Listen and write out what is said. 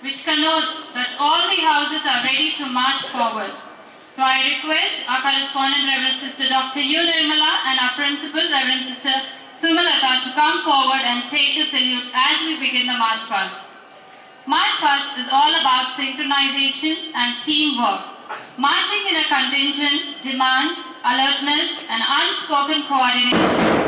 which connotes that all the houses are ready to march forward. So I request our correspondent Reverend Sister Dr. U. Nirmala and our principal Reverend Sister Sumalata to come forward and take the salute as we begin the March Past. March Past is all about synchronization and teamwork. Marching in a contingent demands alertness and unspoken coordination.